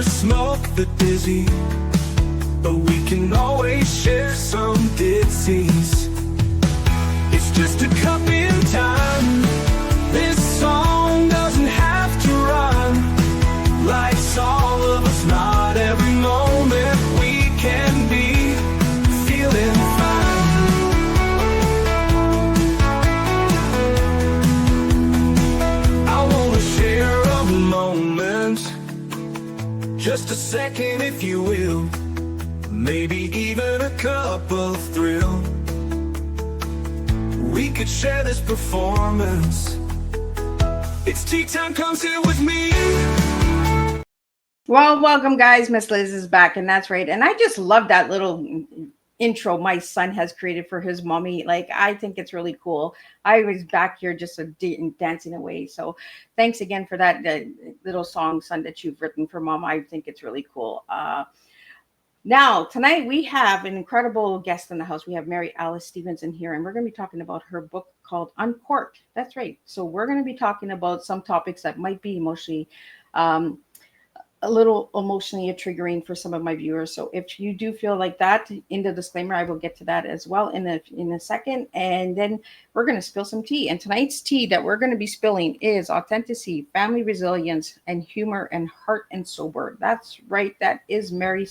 smoke the dizzy, but we can always share some disease. It's just a cup in time. This song doesn't have to run. Life's all of us, not every moment we can be feeling fine. I wanna share a moment, just a second if you will, maybe even a cup of thrill. We could share this performance. It's tea time, come sit with me. Well, welcome guys. Miss Liz is back, and that's right. And I just love that little intro my son has created for his mommy. Like, I think it's really cool. I was back here just dancing away. So thanks again for that little song, son, that you've written for mom. I think it's really cool. Now, tonight we have an incredible guest in the house. We have Mary Alice Stevenson here, and we're going to be talking about her book called Uncorked. That's right. So we're going to be talking about some topics that might be emotionally, a little emotionally triggering for some of my viewers. So if you do feel like that, in the disclaimer, I will get to that as well in a second. And then we're going to spill some tea. And tonight's tea that we're going to be spilling is authenticity, family resilience, and humor, and heart and sober. That's right. That is Mary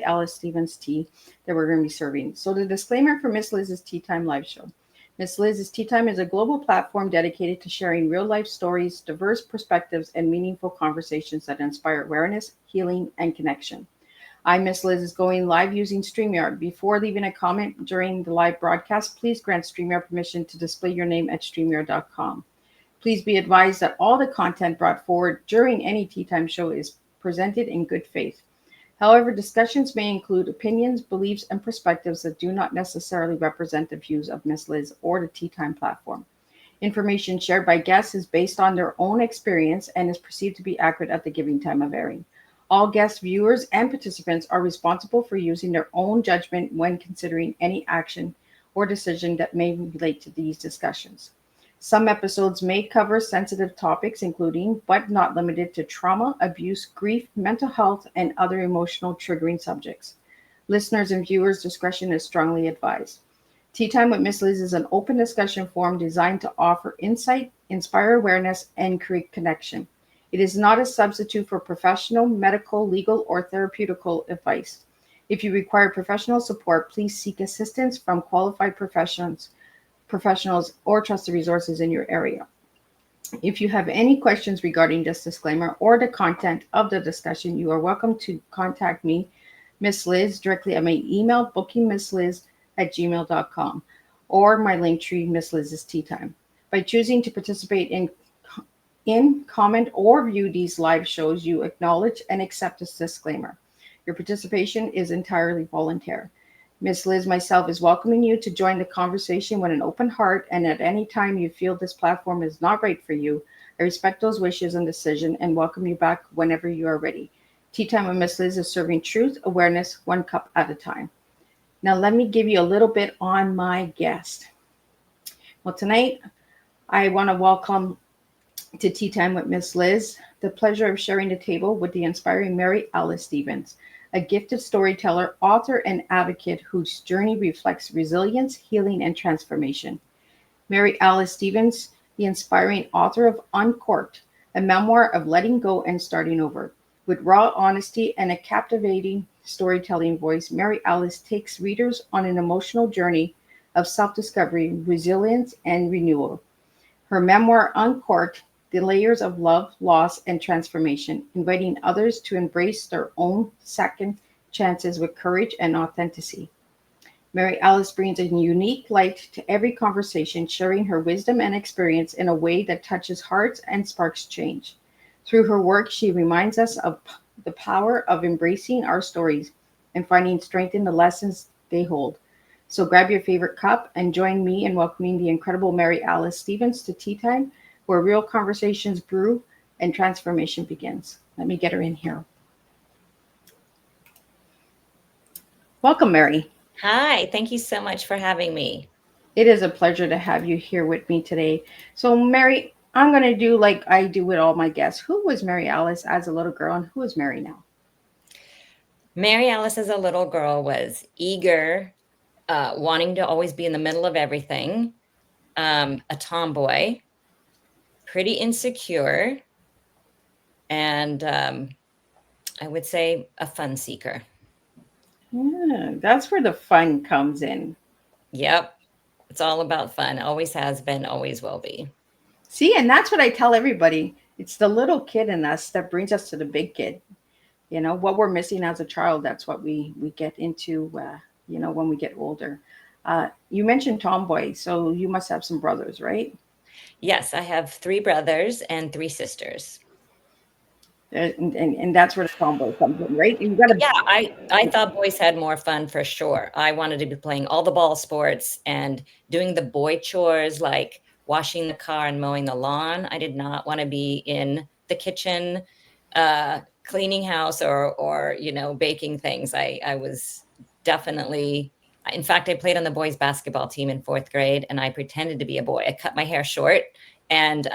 Alice Stevens tea that we're going to be serving. So the disclaimer for Miss Liz's Tea Time live show. Miss Liz's Tea Time is a global platform dedicated to sharing real-life stories, diverse perspectives, and meaningful conversations that inspire awareness, healing, and connection. I'm Miss Liz is going live using StreamYard. Before leaving a comment during the live broadcast, please grant StreamYard permission to display your name at StreamYard.com. Please be advised that all the content brought forward during any Tea Time show is presented in good faith. However, discussions may include opinions, beliefs, and perspectives that do not necessarily represent the views of Miss Liz or the Tea Time platform. Information shared by guests is based on their own experience and is perceived to be accurate at the given time of airing. All guests, viewers, and participants are responsible for using their own judgment when considering any action or decision that may relate to these discussions. Some episodes may cover sensitive topics, including, but not limited to, trauma, abuse, grief, mental health, and other emotional triggering subjects. Listeners' and viewers' discretion is strongly advised. Tea Time with Miss Liz is an open discussion forum designed to offer insight, inspire awareness, and create connection. It is not a substitute for professional, medical, legal, or therapeutical advice. If you require professional support, please seek assistance from qualified professionals or trusted resources in your area. If you have any questions regarding this disclaimer or the content of the discussion, you are welcome to contact me, Miss Liz, directly at my email, bookingmissliz@gmail.com, or my link tree, Miss Liz's Tea Time. By choosing to participate in, comment, or view these live shows, you acknowledge and accept this disclaimer. Your participation is entirely voluntary. Miss Liz, myself, is welcoming you to join the conversation with an open heart, and at any time you feel this platform is not right for you, I respect those wishes and decision and welcome you back whenever you are ready. Tea Time with Miss Liz is serving truth, awareness, one cup at a time. Now, let me give you a little bit on my guest. Well, tonight, I want to welcome to Tea Time with Miss Liz the pleasure of sharing the table with the inspiring Mary Alice Stevens, a gifted storyteller, author, and advocate whose journey reflects resilience, healing, and transformation. Mary Alice Stevens, the inspiring author of Uncorked, a memoir of letting go and starting over. With raw honesty and a captivating storytelling voice, Mary Alice takes readers on an emotional journey of self-discovery, resilience, and renewal. Her memoir, Uncorked, the layers of love, loss, and transformation, inviting others to embrace their own second chances with courage and authenticity. Mary Alice brings a unique light to every conversation, sharing her wisdom and experience in a way that touches hearts and sparks change. Through her work, she reminds us of the power of embracing our stories and finding strength in the lessons they hold. So grab your favorite cup and join me in welcoming the incredible Mary Alice Stevens to Tea Time, where real conversations brew and transformation begins. Let me get her in here. Welcome, Mary. Hi, thank you so much for having me. It is a pleasure to have you here with me today. So, Mary, I'm gonna do like I do with all my guests. Who was Mary Alice as a little girl, and who is Mary now? Mary Alice as a little girl was eager, wanting to always be in the middle of everything, a tomboy, pretty insecure, and I would say a fun seeker. Yeah, that's where the fun comes in. Yep. It's all about fun. Always has been, always will be. See, and that's what I tell everybody. It's the little kid in us that brings us to the big kid. You know what we're missing as a child. That's what we get into. When we get older. You mentioned tomboy, so you must have some brothers, right? Yes, I have three brothers and three sisters. And that's where the tomboy comes in, right? You got to. Yeah, I thought boys had more fun for sure. I wanted to be playing all the ball sports and doing the boy chores like washing the car and mowing the lawn. I did not want to be in the kitchen, cleaning house or baking things. I was definitely, in fact, I played on the boys basketball team in fourth grade, and I pretended to be a boy. I cut my hair short and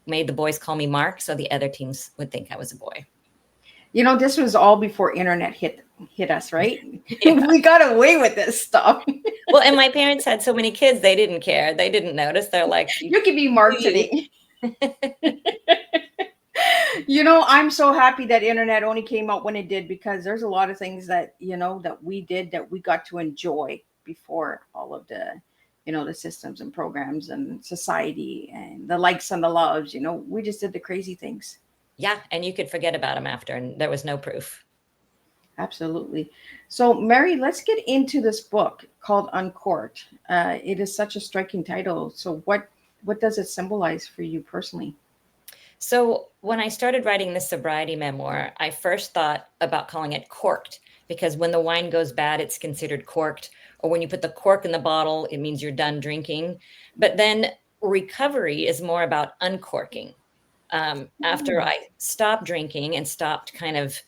made the boys call me Mark, so the other teams would think I was a boy. This was all before internet hit us, right? Yeah. We got away with this stuff. Well, and my parents had so many kids, they didn't care. They didn't notice. They're like, You can be Mark today. I'm so happy that internet only came out when it did, because there's a lot of things that that we did that we got to enjoy before all of the systems and programs and society and the likes and the loves. We just did the crazy things. yeah, and you could forget about them after, and there was no proof. Absolutely. So, Mary, let's get into this book called Uncorked. It is such a striking title. So, what does it symbolize for you personally? So when I started writing this sobriety memoir, I first thought about calling it corked, because when the wine goes bad, it's considered corked. Or when you put the cork in the bottle, it means you're done drinking. But then recovery is more about uncorking. After Mm. I stopped drinking and stopped kind of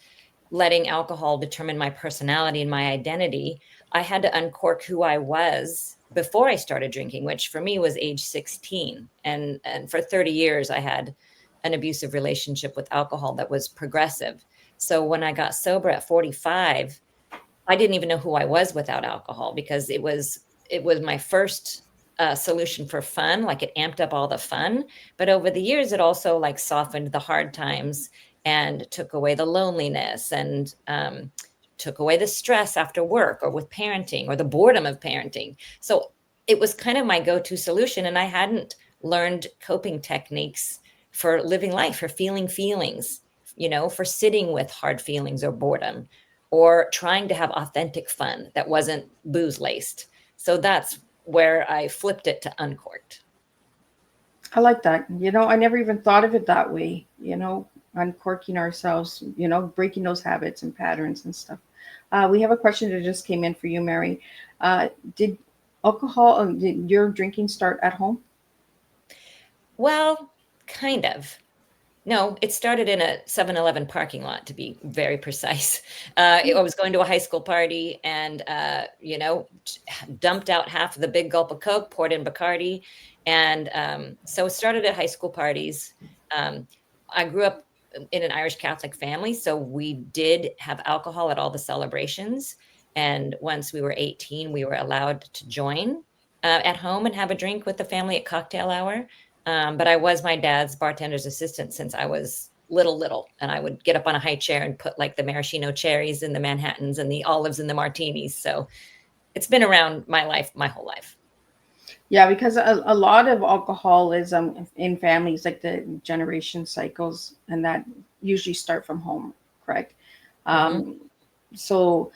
letting alcohol determine my personality and my identity, I had to uncork who I was before I started drinking, which for me was age 16. And for 30 years, I had an abusive relationship with alcohol that was progressive. So when I got sober at 45, I didn't even know who I was without alcohol, because it was my first solution for fun. Like, it amped up all the fun, but over the years, it also like softened the hard times and took away the loneliness and took away the stress after work or with parenting or the boredom of parenting. So it was kind of my go-to solution, and I hadn't learned coping techniques for living life, for feeling feelings, for sitting with hard feelings or boredom, or trying to have authentic fun that wasn't booze laced. So that's where I flipped it to uncorked. I like that. I never even thought of it that way. Uncorking ourselves. Breaking those habits and patterns and stuff. We have a question that just came in for you, Mary. Did did your drinking start at home? Well, kind of. No, it started in a 7-Eleven parking lot, to be very precise. I was going to a high school party and, dumped out half of the big gulp of Coke, poured in Bacardi. And so it started at high school parties. Um, I grew up in an Irish Catholic family, so we did have alcohol at all the celebrations. And once we were 18, we were allowed to join at home and have a drink with the family at cocktail hour. But I was my dad's bartender's assistant since I was little, and I would get up on a high chair and put like the maraschino cherries and the Manhattans and the olives and the martinis. So it's been around my life, my whole life. Yeah, because a lot of alcoholism in families, like the generation cycles, and that usually start from home, correct? Hmm. Um, so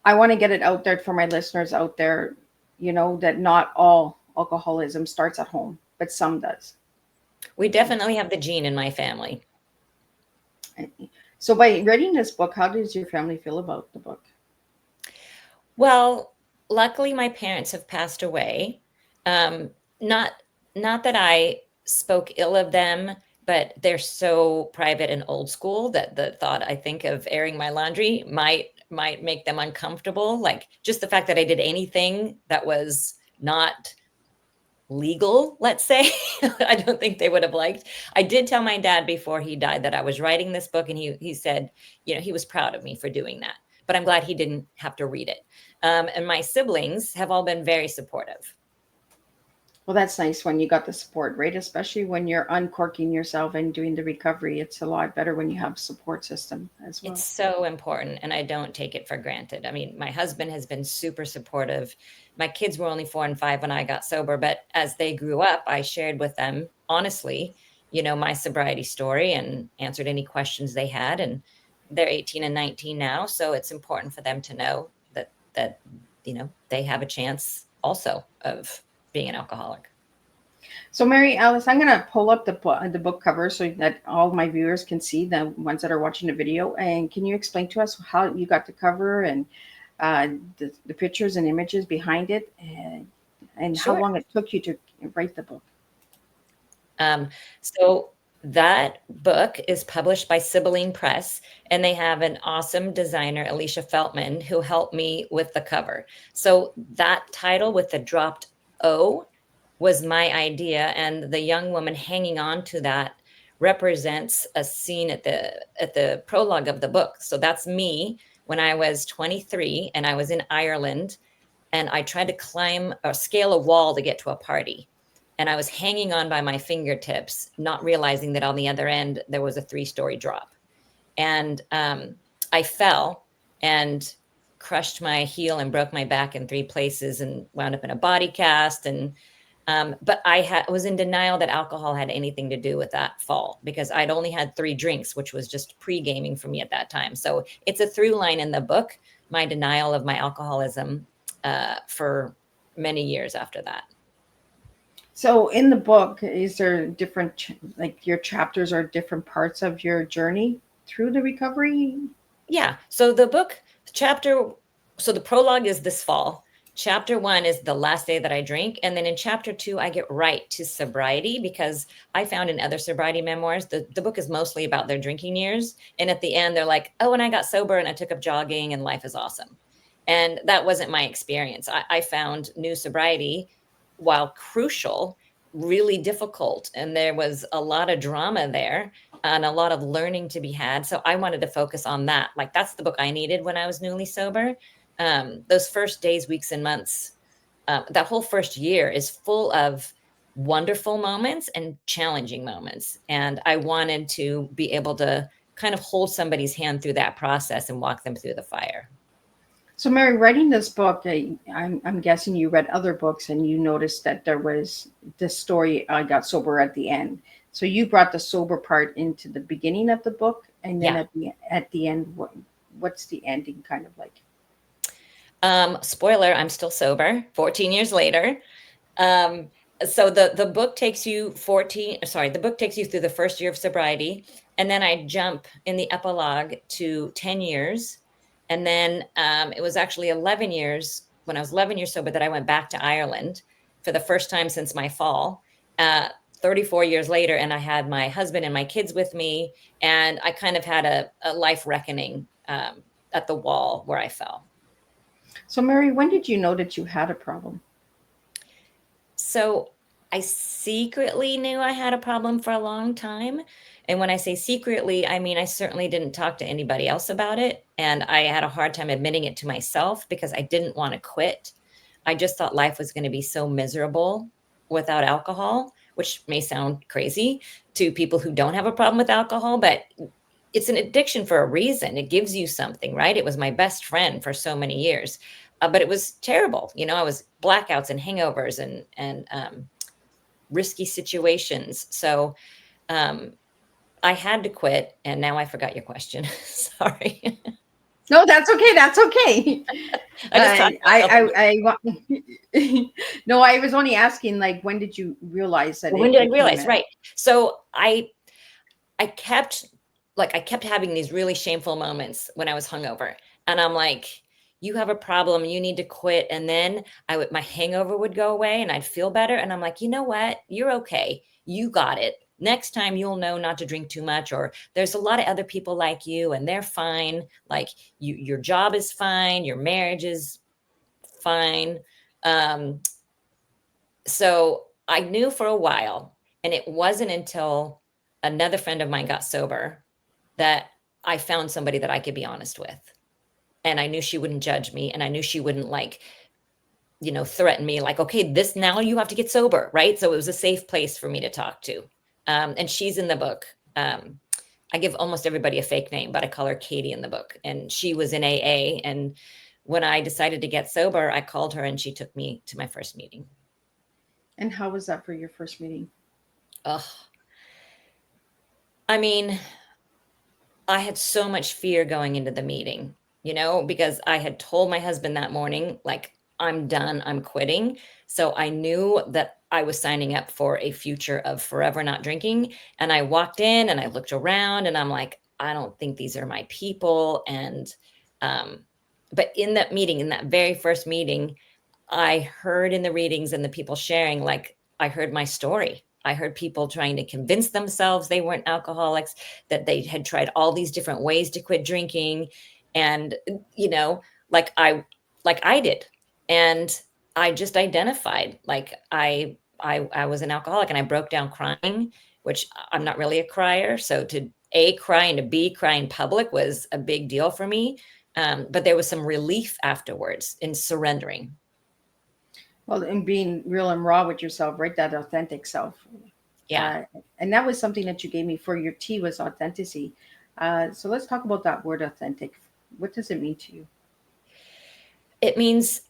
I want to get it out there for my listeners out there, that not all alcoholism starts at home, but some does. We definitely have the gene in my family. So by reading this book, how does your family feel about the book? Well, luckily my parents have passed away. Um, not not that I spoke ill of them, but they're so private and old school that the thought, I think, of airing my laundry might make them uncomfortable. Like, just the fact that I did anything that was not legal, let's say. I don't think they would have liked. I did tell my dad before he died that I was writing this book, and he said, you know, he was proud of me for doing that. But I'm glad he didn't have to read it. And my siblings have all been very supportive. Well, that's nice when you got the support, right? Especially when you're uncorking yourself and doing the recovery. It's a lot better when you have support system as well. It's so important, and I don't take it for granted. I mean, my husband has been super supportive. My kids were only 4 and 5 when I got sober, but as they grew up, I shared with them honestly, you know, my sobriety story and answered any questions they had. And they're 18 and 19 now, so it's important for them to know that you know, they have a chance also of being an alcoholic. So, Mary Alice, I'm going to pull up the book cover so that all my viewers can see, the ones that are watching the video. And can you explain to us how you got the cover and the pictures and images behind it, and how Sure. long it took you to write the book? So that book is published by Sibylline Press, and they have an awesome designer, Alicia Feltman, who helped me with the cover. So that title with the dropped O was my idea, and the young woman hanging on to that represents a scene at the prologue of the book. So that's me when I was 23 and I was in Ireland, and I tried to climb or scale a wall to get to a party. And I was hanging on by my fingertips, not realizing that on the other end there was a 3-story drop. And I fell and crushed my heel and broke my back in 3 places and wound up in a body cast. And but I was in denial that alcohol had anything to do with that fall, because I'd only had 3 drinks, which was just pre-gaming for me at that time. So it's a through line in the book, my denial of my alcoholism for many years after that. So, in the book, is there different, like your chapters are different parts of your journey through the recovery? Yeah. So the book so the prologue is this fall. Chapter 1 is the last day that I drink. And then in chapter 2, I get right to sobriety, because I found in other sobriety memoirs, the book is mostly about their drinking years. And at the end, they're like, oh, and I got sober and I took up jogging and life is awesome. And that wasn't my experience. I found new sobriety, while crucial, really difficult. And there was a lot of drama there and a lot of learning to be had. So I wanted to focus on that. Like, that's the book I needed when I was newly sober. Those first days, weeks, and months, that whole first year is full of wonderful moments and challenging moments. And I wanted to be able to kind of hold somebody's hand through that process and walk them through the fire. So, Mary, writing this book, I'm guessing you read other books and you noticed that there was this story, I got sober at the end. So you brought the sober part into the beginning of the book, and then at the end, what's the ending kind of like? Spoiler, I'm still sober 14 years later. So the book takes you the book takes you through the first year of sobriety. And then I jump in the epilogue to 10 years. And then it was actually 11 years, when I was 11 years sober, that I went back to Ireland for the first time since my fall, 34 years later. And I had my husband and my kids with me. And I kind of had a life reckoning at the wall where I fell. So, Mary, when did you know that you had a problem? So I secretly knew I had a problem for a long time. And when I say secretly, I mean, I certainly didn't talk to anybody else about it. And I had a hard time admitting it to myself, because I didn't want to quit. I just thought life was going to be so miserable without alcohol, which may sound crazy to people who don't have a problem with alcohol, but it's an addiction for a reason. It gives you something, right? It was my best friend for so many years, but it was terrible. You know, I was blackouts and hangovers and risky situations. So I had to quit. And now I forgot your question. Sorry. No, that's okay. That's okay. No, I was only asking, like, when did you realize that? When did I realize? Right. So I kept having these really shameful moments when I was hungover, and I'm like, you have a problem, you need to quit. And then my hangover would go away and I'd feel better. And I'm like, you know what? You're okay. You got it. Next time you'll know not to drink too much, or there's a lot of other people like you and they're fine. Like your job is fine. Your marriage is fine. So I knew for a while, and it wasn't until another friend of mine got sober that I found somebody that I could be honest with. And I knew she wouldn't judge me, and I knew she wouldn't like, threaten me like, okay, this now you have to get sober, right? So it was a safe place for me to talk to. And she's in the book. I give almost everybody a fake name, but I call her Katie in the book. And she was in AA. And when I decided to get sober, I called her and she took me to my first meeting. And how was that for your first meeting? Ugh. I mean, I had so much fear going into the meeting, because I had told my husband that morning, like, I'm done, I'm quitting. So I knew that I was signing up for a future of forever not drinking. And I walked in and I looked around and I'm like, I don't think these are my people. And, but in that meeting, in that very first meeting, I heard in the readings and the people sharing, like, I heard my story. I heard people trying to convince themselves they weren't alcoholics, that they had tried all these different ways to quit drinking. And, like I did. And I just identified, like, I was an alcoholic, and I broke down crying, which I'm not really a crier. So to A, cry, and to B, cry in public was a big deal for me. But there was some relief afterwards in surrendering. Well, and being real and raw with yourself, right? That authentic self. Yeah. And that was something that you gave me for your T was authenticity. So let's talk about that word authentic. What does it mean to you? It means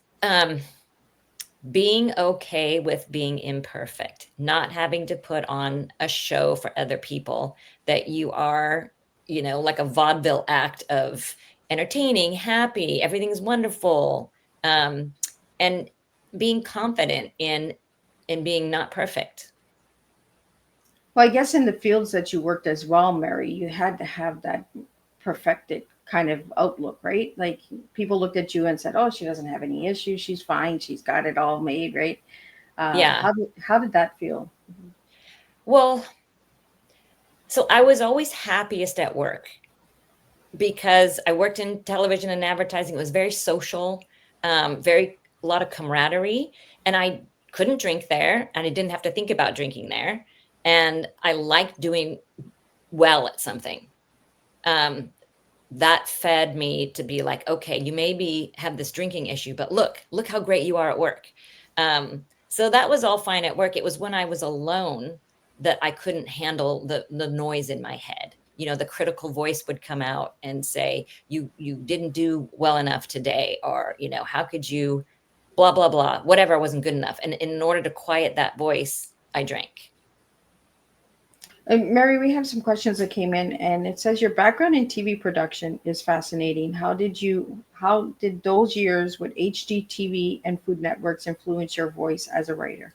being okay with being imperfect, not having to put on a show for other people, that you are, like a vaudeville act of entertaining, happy, everything's wonderful. And being confident in being not perfect. Well, I guess in the fields that you worked as well, Mary, you had to have that perfected kind of outlook, right? Like people looked at you and said, "Oh, she doesn't have any issues. She's fine. She's got it all made," right? Yeah. How did that feel? Well, so I was always happiest at work because I worked in television and advertising. It was very social, very a lot of camaraderie, and I couldn't drink there, and I didn't have to think about drinking there, and I liked doing well at something. Um, that fed me to be like, okay, you maybe have this drinking issue, but look how great you are at work. So that was all fine at work. It was when I was alone that I couldn't handle the noise in my head. The critical voice would come out and say, you didn't do well enough today, or, how could you, blah, blah, blah, whatever wasn't good enough. And in order to quiet that voice, I drank. Mary, we have some questions that came in, and it says your background in TV production is fascinating. How did those years with HGTV and Food Networks influence your voice as a writer?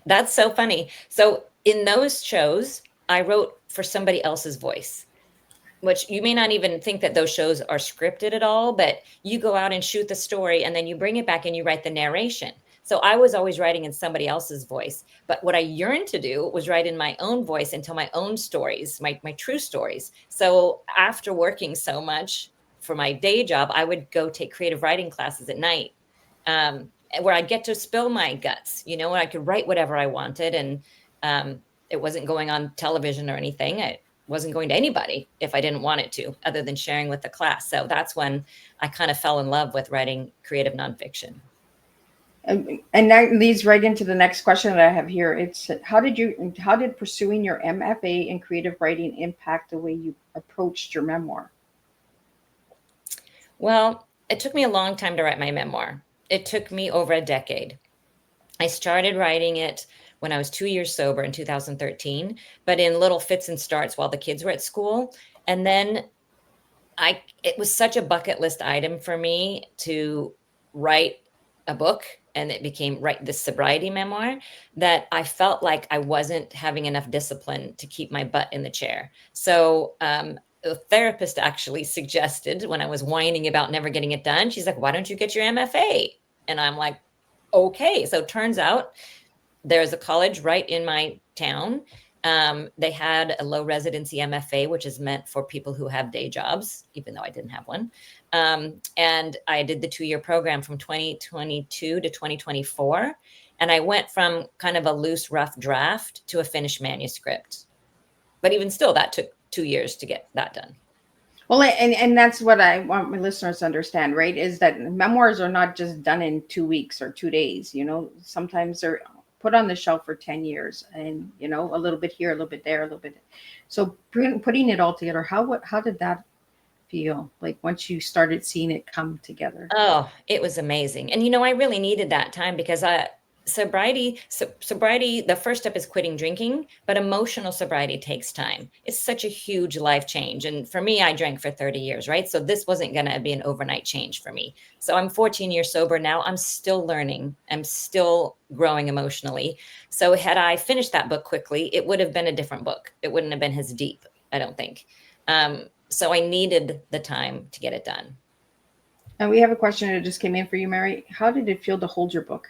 That's so funny. So in those shows, I wrote for somebody else's voice, which you may not even think that those shows are scripted at all, but you go out and shoot the story and then you bring it back and you write the narration. So I was always writing in somebody else's voice. But what I yearned to do was write in my own voice and tell my own stories, my true stories. So after working so much for my day job, I would go take creative writing classes at night, where I'd get to spill my guts, and I could write whatever I wanted. And it wasn't going on television or anything. I wasn't going to anybody if I didn't want it to, other than sharing with the class. So that's when I kind of fell in love with writing creative nonfiction. And that leads right into the next question that I have here. It's how did pursuing your MFA in creative writing impact the way you approached your memoir? Well, it took me a long time to write my memoir. It took me over a decade. I started writing it when I was 2 years sober in 2013, but in little fits and starts while the kids were at school. And then it was such a bucket list item for me to write a book, and it became write this sobriety memoir, that I felt like I wasn't having enough discipline to keep my butt in the chair. So a therapist actually suggested, when I was whining about never getting it done, she's like, why don't you get your MFA? And I'm like, okay. So it turns out there's a college right in my town. They had a low residency MFA, which is meant for people who have day jobs, even though I didn't have one. And I did the 2-year program from 2022 to 2024. And I went from kind of a loose, rough draft to a finished manuscript. But even still, that took 2 years to get that done. Well, and that's what I want my listeners to understand, right? Is that memoirs are not just done in 2 weeks or 2 days. You know, sometimes they're put on the shelf for 10 years, and you know, a little bit here, a little bit there, a little bit. So putting it all together, how did that feel like once you started seeing it come together? Oh, it was amazing. And I really needed that time because sobriety, the first step is quitting drinking, but emotional sobriety takes time. It's such a huge life change. And for me, I drank for 30 years, right? So this wasn't going to be an overnight change for me. So I'm 14 years sober now. I'm still learning. I'm still growing emotionally. So had I finished that book quickly, it would have been a different book. It wouldn't have been as deep, I don't think. So I needed the time to get it done. And we have a question that just came in for you, Mary. How did it feel to hold your book?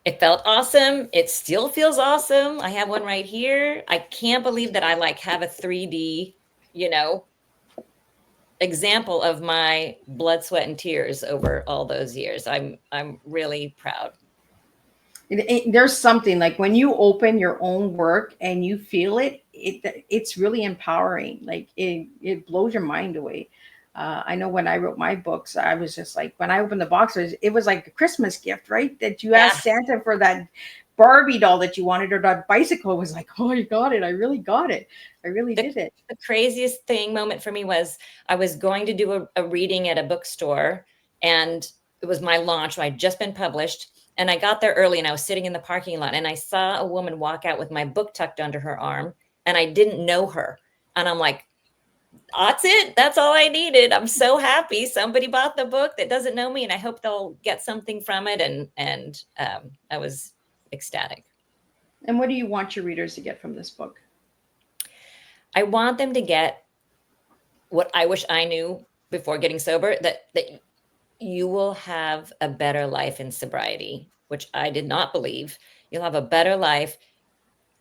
It felt awesome. It still feels awesome. I have one right here. I can't believe that I have a 3D, example of my blood, sweat, and tears over all those years. I'm really proud. There's something like when you open your own work and you feel it's really empowering. Like it blows your mind away. I know when I wrote my books, I was just like, when I opened the boxes, it was like a Christmas gift, right? That you asked Santa for that Barbie doll that you wanted, or that bicycle. It was like, oh, I got it. I really got it. I really did it. The craziest moment for me was I was going to do a reading at a bookstore, and it was my launch. I'd just been published, and I got there early, and I was sitting in the parking lot, and I saw a woman walk out with my book tucked under her arm, and I didn't know her. And I'm like, that's it. That's all I needed. I'm so happy somebody bought the book that doesn't know me, and I hope they'll get something from it. And I was ecstatic. And what do you want your readers to get from this book? I want them to get what I wish I knew before getting sober, that you will have a better life in sobriety, which I did not believe. You'll have a better life.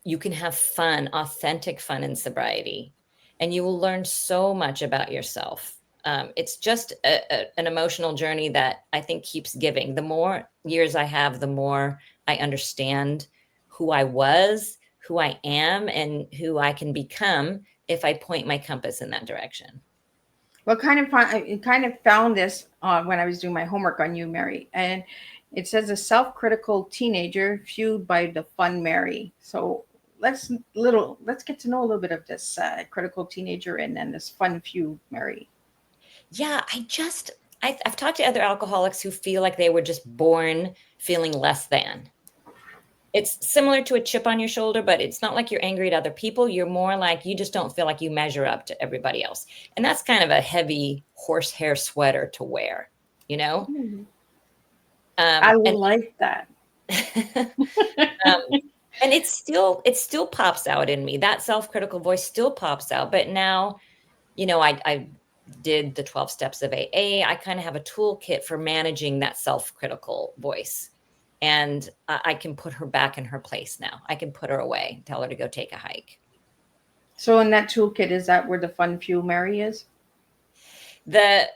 You can have fun, authentic fun in sobriety, and you will learn so much about yourself. It's just an emotional journey that I think keeps giving. The more years I have, the more I understand who I was, who I am, and who I can become if I point my compass in that direction. Well, I kind of found this when I was doing my homework on you, Mary, and it says a self-critical teenager fueled by the fun Mary. So let's get to know a little bit of this critical teenager and then this fun fueled Mary. Yeah, I've talked to other alcoholics who feel like they were just born feeling less than. It's similar to a chip on your shoulder, but it's not like you're angry at other people. You're more like you just don't feel like you measure up to everybody else. And that's kind of a heavy horsehair sweater to wear, Mm-hmm. I like that. And it still pops out in me. That self-critical voice still pops out. But now, I did the 12 steps of AA. I kind of have a toolkit for managing that self-critical voice. And I can put her back in her place now. I can put her away, tell her to go take a hike. So in that toolkit, is that where the fun fuel Mary is? The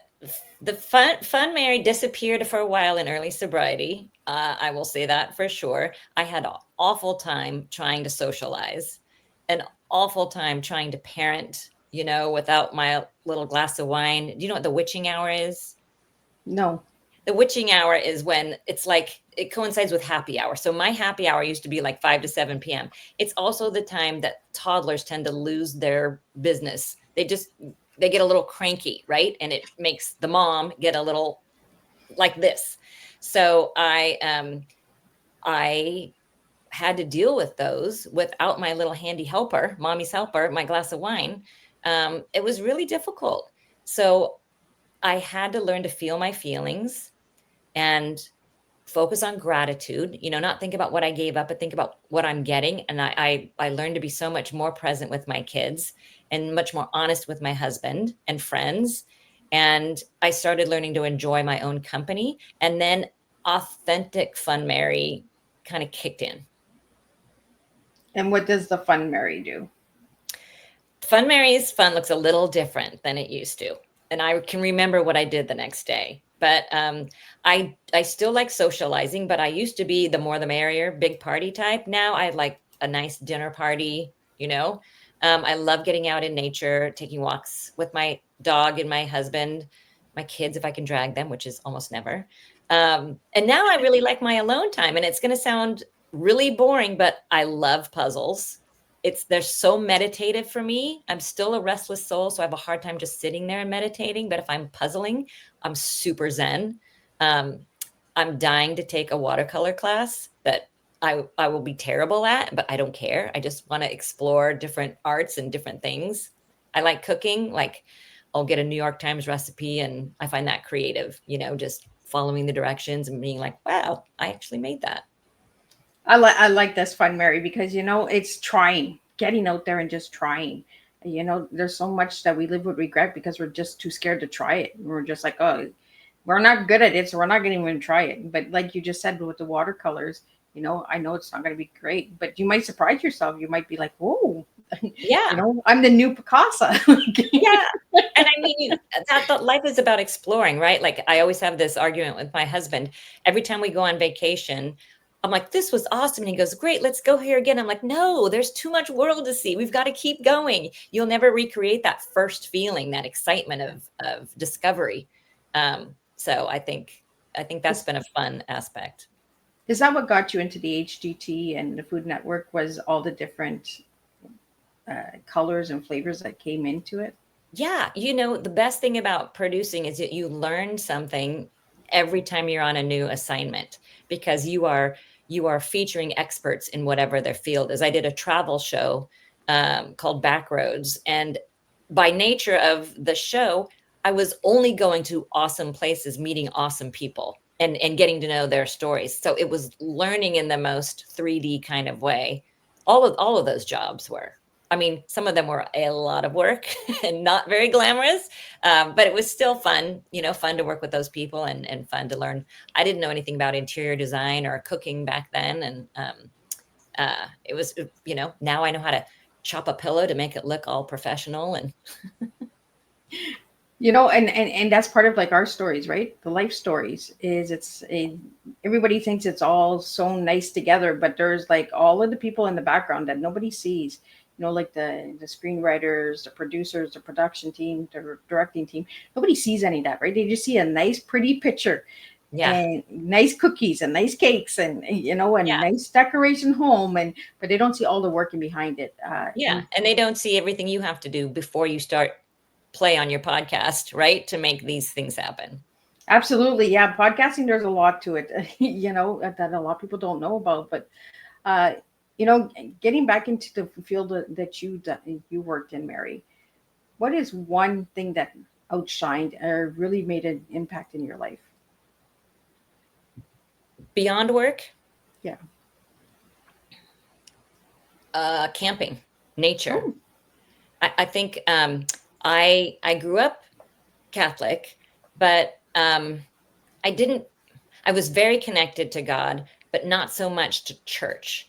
fun Mary disappeared for a while in early sobriety. I will say that for sure. I had an awful time trying to socialize, an awful time trying to parent, without my little glass of wine. Do you know what the witching hour is? No. The witching hour is when it's like it coincides with happy hour. So my happy hour used to be like 5 to 7 p.m. It's also the time that toddlers tend to lose their business. They get a little cranky, right? And it makes the mom get a little like this. So I had to deal with those without my little handy helper, mommy's helper, my glass of wine. It was really difficult. So I had to learn to feel my feelings and focus on gratitude, not think about what I gave up, but think about what I'm getting. And I learned to be so much more present with my kids and much more honest with my husband and friends. And I started learning to enjoy my own company. And then authentic fun Mary kind of kicked in. And what does the fun Mary do? Fun Mary's fun looks a little different than it used to. and I can remember what I did the next day. But I still like socializing, but I used to be the more the merrier, big party type. Now I like a nice dinner party, you know. I love getting out in nature, taking walks with my dog and my husband, my kids if I can drag them, which is almost never. And now I really like my alone time. And it's going to sound really boring, but I love puzzles. They're so meditative for me. I'm still a restless soul, so I have a hard time just sitting there and meditating. But if I'm puzzling, I'm super zen. Um, I'm dying to take a watercolor class that I will be terrible at, but I don't care. I just want to explore different arts and different things. I like cooking. Like I'll get a New York Times recipe and I find that creative, just following the directions and being like, wow, I actually made that. I like this fun, Mary, because it's trying, getting out there and just trying. There's so much that we live with regret because we're just too scared to try it. We're just like, oh, we're not good at it, so we're not going to even try it. But like you just said with the watercolors, I know it's not going to be great, but you might surprise yourself. You might be like, whoa, Yeah. I'm the new Picasso. Yeah. And I mean, that life is about exploring, right? Like I always have this argument with my husband. Every time we go on vacation, I'm like, this was awesome. And he goes, great, let's go here again. I'm like, no, there's too much world to see. We've got to keep going. You'll never recreate that first feeling, that excitement of discovery. So I think that's been a fun aspect. Is that what got you into the HGT and the Food Network? Was all the different colors and flavors that came into it? Yeah, the best thing about producing is that you learn something every time you're on a new assignment because you are featuring experts in whatever their field is. I did a travel show called Backroads, and by nature of the show, I was only going to awesome places, meeting awesome people, and getting to know their stories. So it was learning in the most 3D kind of way. All of those jobs were. I mean, some of them were a lot of work and not very glamorous, but it was still fun, fun to work with those people and fun to learn. I didn't know anything about interior design or cooking back then. And it was, now I know how to chop a pillow to make it look all professional. And And that's part of like our stories, right? The life stories is everybody thinks it's all so nice together, but there's like all of the people in the background that nobody sees. Like the screenwriters, the producers, the production team, the directing team. Nobody sees any of that, right? They just see a nice, pretty picture yeah, and nice cookies and nice cakes and yeah, nice decoration home, but they don't see all the working behind it. yeah. And they don't see everything you have to do before you start play on your podcast, right? To make these things happen. Absolutely, yeah. Podcasting, there's a lot to it, that a lot of people don't know about. But uh, getting back into the field that you worked in, Mary, what is one thing that outshined or really made an impact in your life? Beyond work, Yeah. camping, nature. Oh, I think I grew up Catholic, but I didn't. I was very connected to God, but not so much to church.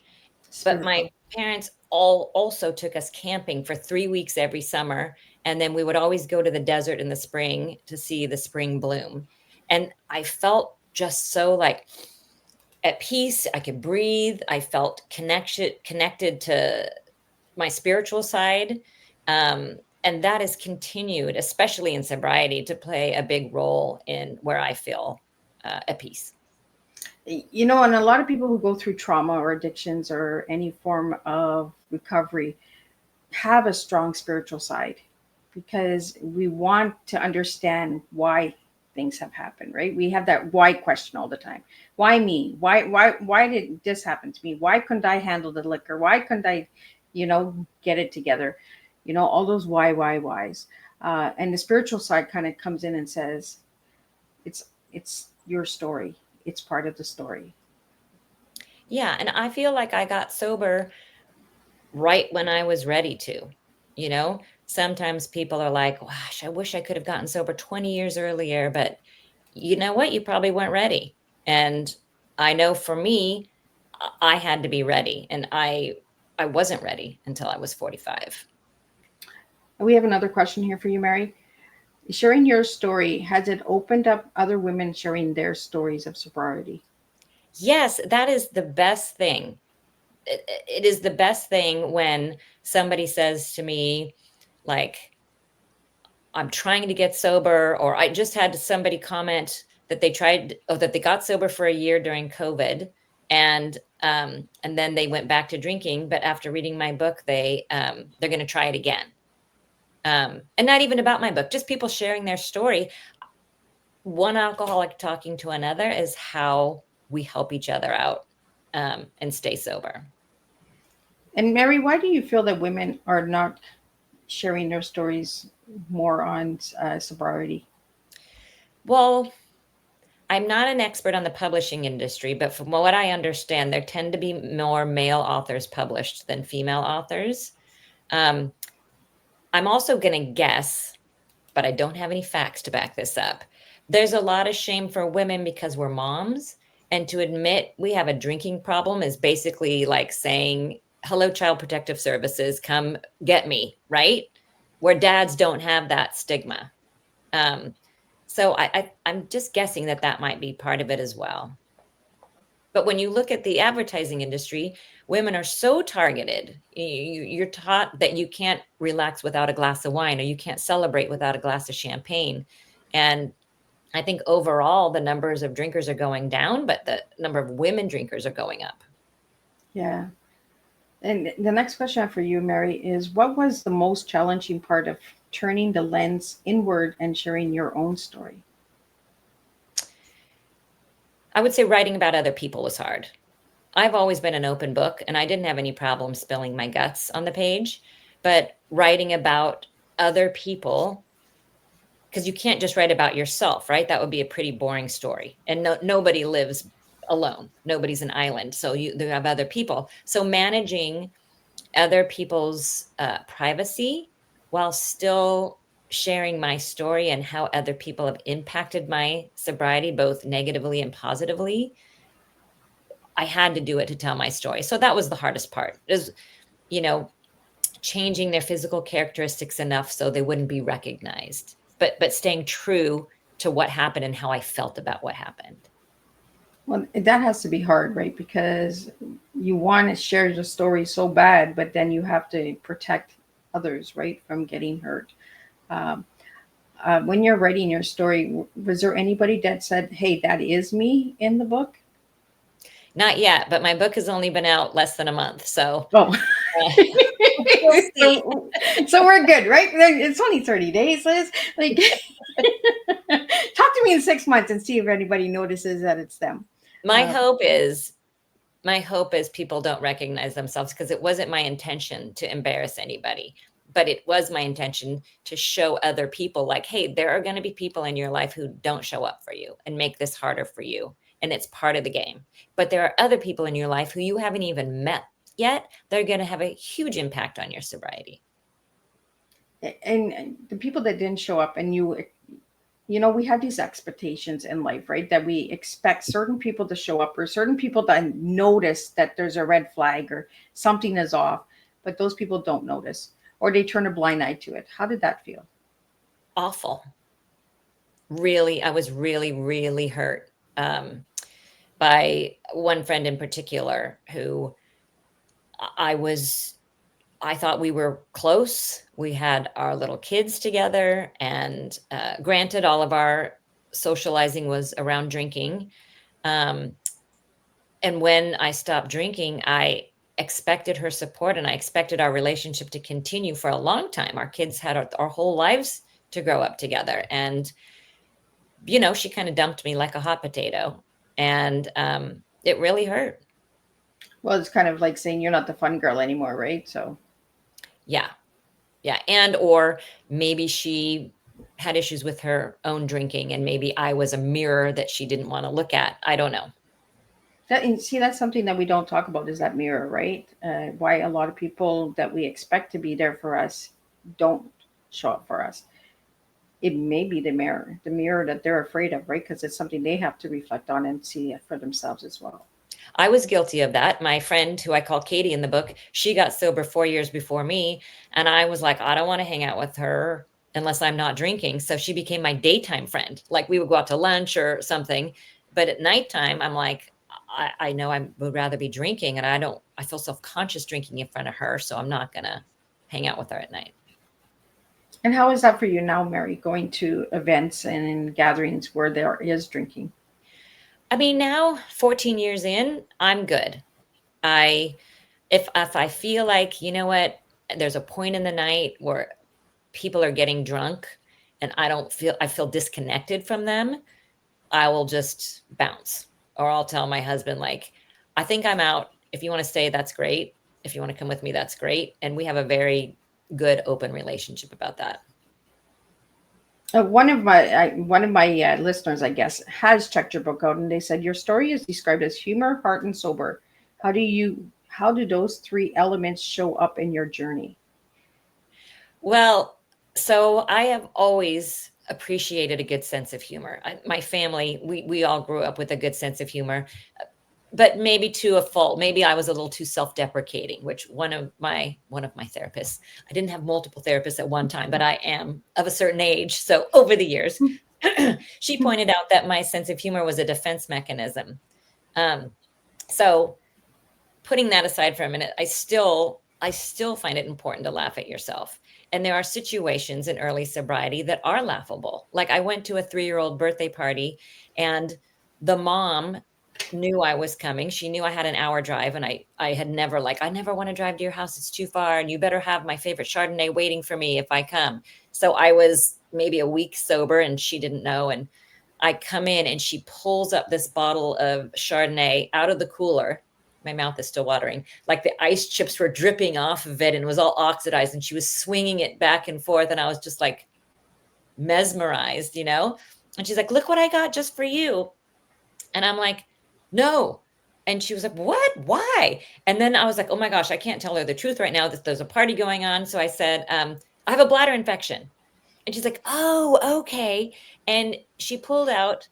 But my spiritual. parents all also took us camping for 3 weeks every summer, and then we would always go to the desert in the spring to see the spring bloom. And I felt just so like at peace. I could breathe. I felt connected to my spiritual side. And that has continued, especially in sobriety, to play a big role in where I feel at peace. And a lot of people who go through trauma or addictions or any form of recovery have a strong spiritual side because we want to understand why things have happened, right? We have that why question all the time. Why me? Why did this happen to me? Why couldn't I handle the liquor? Why couldn't I, get it together? All those whys. And the spiritual side kind of comes in and says, it's your story. It's part of the story. Yeah. And I feel like I got sober right when I was ready to. Sometimes people are like, gosh, I wish I could have gotten sober 20 years earlier, but you know what? You probably weren't ready. And I know for me, I had to be ready, and I wasn't ready until I was 45. We have another question here for you, Mary. Sharing your story, has it opened up other women sharing their stories of sobriety? Yes, that is the best thing. It is the best thing when somebody says to me, like, I'm trying to get sober, or I just had somebody comment that they tried, or that they got sober for a year during COVID, and then they went back to drinking. But after reading my book, they're going to try it again. And not even about my book, just people sharing their story. One alcoholic talking to another is how we help each other out, and stay sober. And Mary, why do you feel that women are not sharing their stories more on sobriety? Well, I'm not an expert on the publishing industry, but from what I understand, there tend to be more male authors published than female authors. Um, I'm also going to guess, but I don't have any facts to back this up. There's a lot of shame for women because we're moms. And to admit we have a drinking problem is basically like saying, hello, Child Protective Services, come get me, right? Where dads don't have that stigma. Um, so I'm just guessing that that might be part of it as well. But when you look at the advertising industry, women are so targeted. You're taught that you can't relax without a glass of wine, or you can't celebrate without a glass of champagne. And I think overall, the numbers of drinkers are going down, but the number of women drinkers are going up. Yeah. And the next question I have for you, Mary, is what was the most challenging part of turning the lens inward and sharing your own story? I would say writing about other people was hard. I've always been an open book, and I didn't have any problem spilling my guts on the page, but writing about other people, because you can't just write about yourself, right? That would be a pretty boring story. And nobody lives alone. Nobody's an island. So you have other people. So managing other people's privacy while still sharing my story and how other people have impacted my sobriety, both negatively and positively, I had to do it to tell my story. So that was the hardest part, is, you know, changing their physical characteristics enough so they wouldn't be recognized, but staying true to what happened and how I felt about what happened. Well, that has to be hard, right? Because you want to share your story so bad, but then you have to protect others, right, from getting hurt. Um, when you're writing your story, was there anybody that said, "Hey, that is me" in the book? Not yet, but my book has only been out less than a month, so Oh, we'll see. so we're good, right? It's only 30 days, Liz. Like, talk to me in 6 months and see if anybody notices that it's them. My Uh, hope is my hope is people don't recognize themselves, because it wasn't my intention to embarrass anybody, but it was my intention to show other people, like, hey, there are going to be people in your life who don't show up for you and make this harder for you, and it's part of the game. But there are other people in your life who you haven't even met yet. They're going to have a huge impact on your sobriety. and the people that didn't show up, and we have these expectations in life, right? That we expect certain people to show up, or certain people that notice that there's a red flag or something is off, but those people don't notice, or they turn a blind eye to it. How did that feel? Awful. Really, I was really, really hurt, by one friend in particular who I was I thought we were close. We had our little kids together, and granted, all of our socializing was around drinking. Um, and when I stopped drinking, I expected her support, and I expected our relationship to continue for a long time. Our kids had our whole lives to grow up together. And, she kind of dumped me like a hot potato. And it really hurt. Well, it's kind of like saying you're not the fun girl anymore, right? So, Yeah. Yeah. And, or maybe she had issues with her own drinking, and maybe I was a mirror that she didn't want to look at. I don't know. and see, that's something that we don't talk about, is that mirror, right? Why a lot of people that we expect to be there for us don't show up for us. It may be the mirror that they're afraid of, right? Because it's something they have to reflect on and see it for themselves as well. I was guilty of that. My friend, who I call Katie in the book, she got sober 4 years before me. And I was like, I don't want to hang out with her unless I'm not drinking. So she became my daytime friend. Like we would go out to lunch or something. But at nighttime, I'm like, I know I would rather be drinking, and I feel self-conscious drinking in front of her. So I'm not going to hang out with her at night. And how is that for you now, Mary, going to events and in gatherings where there is drinking? I mean, now 14 years in, I'm good. I if I feel like, you know what, there's a point in the night where people are getting drunk and I feel disconnected from them, I will just bounce. Or I'll tell my husband, like, I think I'm out. If you want to stay, that's great. If you want to come with me, that's great. And we have a very good open relationship about that. One of my listeners, I guess, has checked your book out, and they said your story is described as humor, heart, and sober. How do those three elements show up in your journey? Well, so I have always appreciated a good sense of humor. My family, we all grew up with a good sense of humor, but maybe to a fault. Maybe I was a little too self-deprecating, which one of my therapists, I didn't have multiple therapists at one time, but I am of a certain age. So over the years, she pointed out that my sense of humor was a defense mechanism. Um, so putting that aside for a minute, I still find it important to laugh at yourself. And there are situations in early sobriety that are laughable. Like I went to a 3-year-old birthday party, and the mom knew I was coming. She knew I had an hour drive, and I had never like, I never want to drive to your house. It's too far. And you better have my favorite Chardonnay waiting for me if I come. So I was maybe a week sober, and she didn't know. And I come in and she pulls up this bottle of Chardonnay out of the cooler. My mouth is still watering. Like the ice chips were dripping off of it and it was all oxidized, and she was swinging it back and forth. And I was just like mesmerized, you know? And she's like, look what I got just for you. And I'm like, no. And she was like, what? Why? And then I was like, oh my gosh, I can't tell her the truth right now that there's a party going on. So I said, I have a bladder infection. And she's like, oh, okay. And she pulled out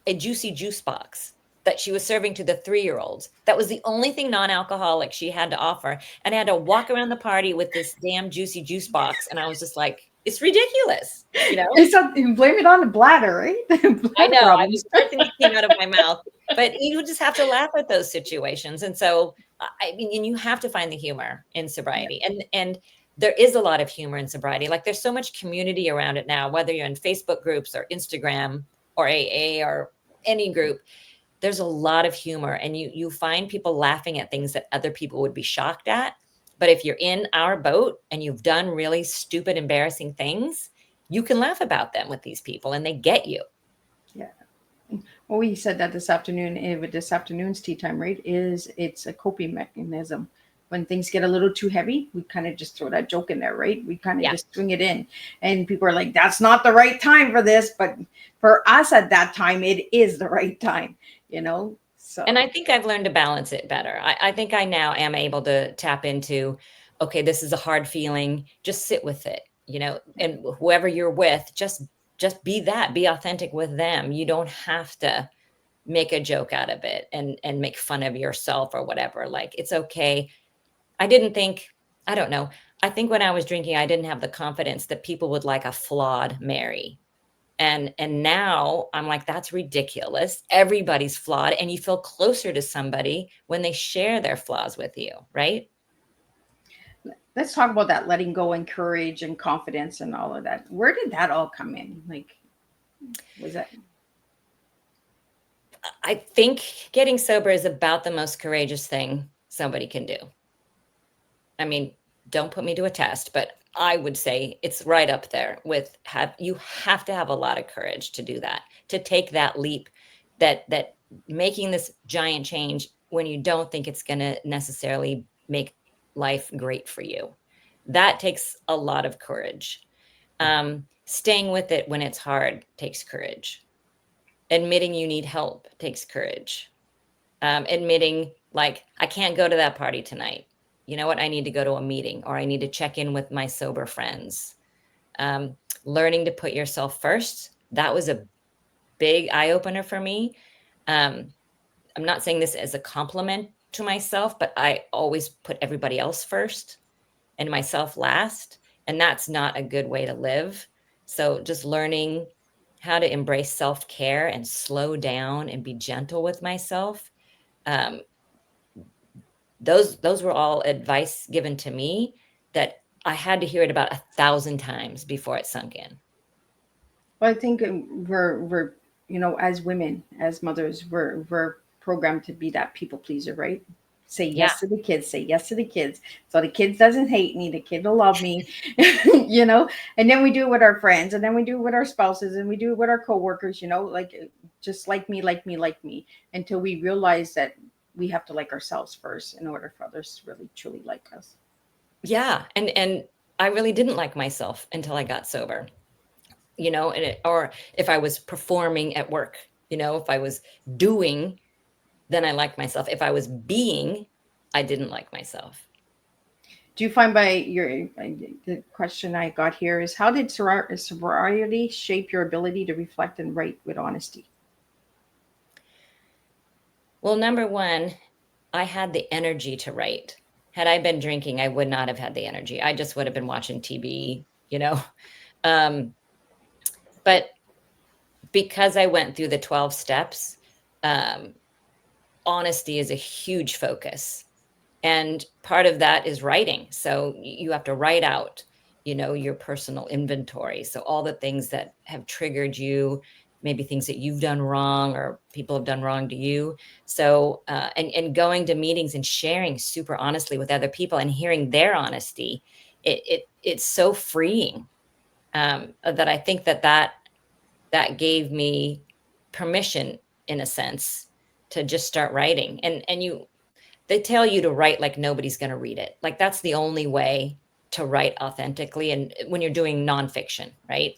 a juicy juice box that she was serving to the 3-year-olds. That was the only thing non-alcoholic she had to offer. And I had to walk around the party with this damn juicy juice box. And I was just like, it's ridiculous, you know? You blame it on the bladder, right? The I bladder know. I problems. was the first thing that came out of my mouth. But you just have to laugh at those situations. And so, I mean, and you have to find the humor in sobriety. And there is a lot of humor in sobriety. Like there's so much community around it now, whether you're in Facebook groups or Instagram or AA or any group, there's a lot of humor, and you find people laughing at things that other people would be shocked at. But if you're in our boat and you've done really stupid, embarrassing things, you can laugh about them with these people and they get you. Yeah. Well, we said that this afternoon, with this afternoon's tea time, right? It's a coping mechanism. When things get a little too heavy, we kind of just throw that joke in there, right? We kind of Yeah. just swing it in. And people are like, that's not the right time for this. But for us at that time, it is the right time, you know? So, And I think I've learned to balance it better. I think I now am able to tap into, okay, this is a hard feeling. Just sit with it, you know, and whoever you're with, just be that, be authentic with them. You don't have to make a joke out of it and make fun of yourself or whatever. Like it's okay. I didn't think, I don't know. I think when I was drinking, I didn't have the confidence that people would like a flawed Mary. And now I'm like, that's ridiculous. Everybody's flawed. And you feel closer to somebody when they share their flaws with you, right? let's talk about that letting go and courage and confidence and all of that. Where did that all come in? Like, was that? I think getting sober is about the most courageous thing somebody can do. I mean, don't put me to a test, but I would say it's right up there with you have to have a lot of courage to do that, to take that leap, that making this giant change when you don't think it's going to necessarily make life great for you. That takes a lot of courage. Staying with it when it's hard takes courage. Admitting you need help takes courage. Admitting like, I can't go to that party tonight. You know what? I need to go to a meeting, or I need to check in with my sober friends. Learning to put yourself first. That was a big eye opener for me. I'm not saying this as a compliment to myself, but I always put everybody else first and myself last. And that's not a good way to live. So just learning how to embrace self-care and slow down and be gentle with myself. Um, those were all advice given to me that I had to hear it about 1,000 times before it sunk in. Well, I think we're as women, as mothers, we're programmed to be that people pleaser, right? Say Yeah. yes to the kids, say yes to the kids. So the kids doesn't hate me, the kid will love me, you know. And then we do it with our friends, and then we do it with our spouses, and we do it with our coworkers, like just like me, like me, like me, until we realize that we have to like ourselves first in order for others to really truly like us. Yeah. And I really didn't like myself until I got sober, or if I was performing at work, if I was doing, then I liked myself. If I was being, I didn't like myself. Do you find by the question I got here is how did sobriety shape your ability to reflect and write with honesty? Well, number one, I had the energy to write. Had I been drinking, I would not have had the energy. I just would have been watching TV, you know. Um, but because I went through the 12 steps, um, honesty is a huge focus. And part of that is writing. So you have to write out, your personal inventory. So all the things that have triggered you, maybe things that you've done wrong or people have done wrong to you. So, and going to meetings and sharing super honestly with other people and hearing their honesty, it's so freeing, that I think that gave me permission in a sense to just start writing. And they tell you to write like nobody's going to read it. Like that's the only way to write authentically. And when you're doing nonfiction, right?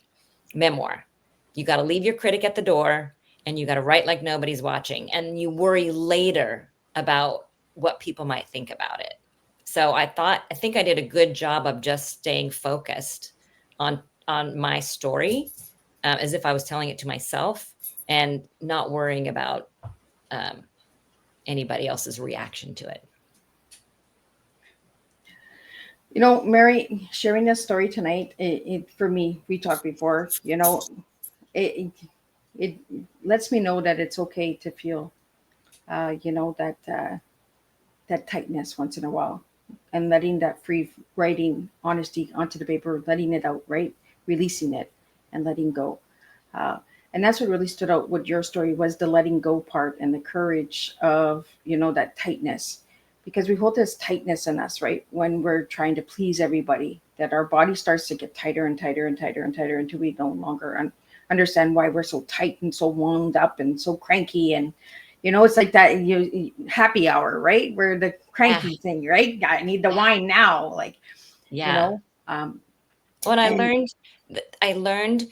Memoir, you got to leave your critic at the door and you got to write like nobody's watching. And you worry later about what people might think about it. So I think I did a good job of just staying focused on my story, as if I was telling it to myself and not worrying about um, anybody else's reaction to it. Mary, sharing this story tonight, it for me, we talked before, it it lets me know that it's okay to feel, that tightness once in a while, and letting that free writing honesty onto the paper, letting it out, right, releasing it, and letting go. Uh, and that's what really stood out with your story was the letting go part and the courage of that tightness, because we hold this tightness in us, right, when we're trying to please everybody, that our body starts to get tighter and tighter and tighter and tighter until we no longer understand why we're so tight and so wound up and so cranky. And it's like that happy hour, right, where the Yeah. cranky thing, right, I need the wine now, like, you Yeah. know um Well, and I learned